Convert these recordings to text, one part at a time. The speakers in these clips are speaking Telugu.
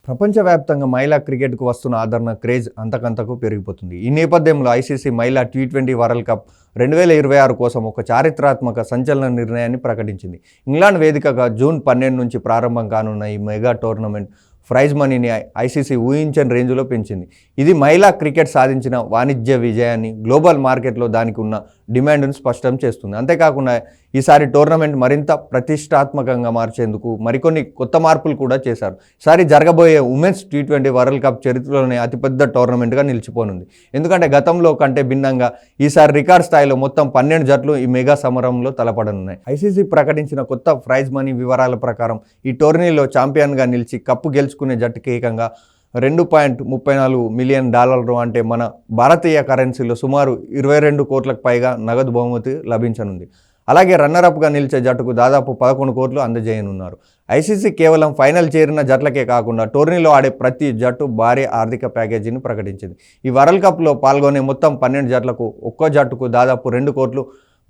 ప్రపంచవ్యాప్తంగా మహిళా క్రికెట్కు వస్తున్న ఆదరణ క్రేజ్ అంతకంతకు పెరిగిపోతుంది. ఈ నేపథ్యంలో ఐసీసీ మహిళా టీ20 వరల్డ్ కప్ 2026 కోసం ఒక చారిత్రాత్మక సంచలన నిర్ణయాన్ని ప్రకటించింది. ఇంగ్లాండ్ వేదికగా జూన్ 12 నుంచి ప్రారంభం కానున్న ఈ మెగా టోర్నమెంట్ ప్రైజ్ మనీని ఐసీసీ ఊహించని రేంజ్లో పెంచింది. ఇది మహిళా క్రికెట్ సాధించిన వాణిజ్య విజయాన్ని, గ్లోబల్ మార్కెట్లో దానికి ఉన్న డిమాండ్ను స్పష్టం చేస్తుంది. అంతేకాకుండా ఈసారి టోర్నమెంట్ మరింత ప్రతిష్టాత్మకంగా మార్చేందుకు మరికొన్ని కొత్త మార్పులు కూడా చేశారు. ఈసారి జరగబోయే ఉమెన్స్ టీ20 వరల్డ్ కప్ చరిత్రలోనే అతిపెద్ద టోర్నమెంట్గా నిలిచిపోనుంది. ఎందుకంటే గతంలో కంటే భిన్నంగా ఈసారి రికార్డ్ స్థాయిలో మొత్తం 12 జట్లు ఈ మెగా సమరంలో తలపడనున్నాయి. ఐసీసీ ప్రకటించిన కొత్త ప్రైజ్ మనీ వివరాల ప్రకారం ఈ టోర్నీలో ఛాంపియన్గా నిలిచి కప్పు గెలుచుకునే జట్టుకి ఏకంగా $2.34 మిలియన్ అంటే మన భారతీయ కరెన్సీలో సుమారు 22 కోట్లకు పైగా నగదు బహుమతి లభించనుంది. అలాగే రన్నరప్గా నిలిచే జట్టుకు దాదాపు 11 కోట్లు అందజేయనున్నారు. ఐసీసీ కేవలం ఫైనల్ చేరిన జట్లకే కాకుండా టోర్నీలో ఆడే ప్రతి జట్టు భారీ ఆర్థిక ప్యాకేజీని ప్రకటించింది. ఈ వరల్డ్ కప్లో పాల్గొనే మొత్తం 12 జట్లకు ఒక్కో జట్టుకు దాదాపు 2 కోట్లు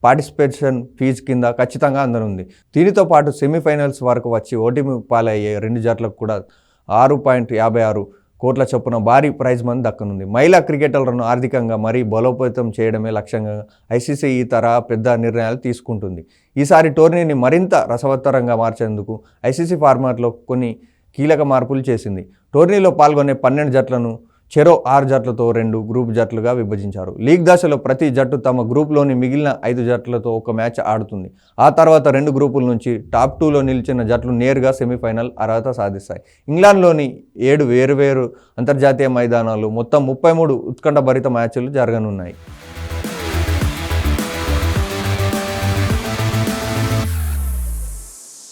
పార్టిసిపేషన్ ఫీజు కింద ఖచ్చితంగా అందనుంది. దీనితో పాటు సెమీఫైనల్స్ వరకు వచ్చి ఓటమి పాలయ్యే 2 జట్లకు కూడా 6.56 కోట్ల చొప్పున భారీ ప్రైజ్ మనీ దక్కనుంది. మహిళా క్రికెటర్లను ఆర్థికంగా మరీ బలోపేతం చేయడమే లక్ష్యంగా ఐసీసీ ఈ తరహా పెద్ద నిర్ణయాలు తీసుకుంటుంది. ఈసారి టోర్నీని మరింత రసవత్తరంగా మార్చేందుకు ఐసీసీ ఫార్మాట్లో కొన్ని కీలక మార్పులు చేసింది. టోర్నీలో పాల్గొనే 12 జట్లను చెరో 6 జట్లతో 2 గ్రూప్ జట్లుగా విభజించారు. లీగ్ దశలో ప్రతి జట్టు తమ గ్రూప్లోని మిగిలిన 5 జట్లతో ఒక మ్యాచ్ ఆడుతుంది. ఆ తర్వాత 2 గ్రూపుల నుంచి టాప్ 2లో నిలిచిన జట్లు నేరుగా సెమీఫైనల్ అర్హత సాధిస్తాయి. ఇంగ్లాండ్లోని 7 వేర్వేరు అంతర్జాతీయ మైదానాలు మొత్తం 33 ఉత్కంఠభరిత మ్యాచ్లు జరగనున్నాయి.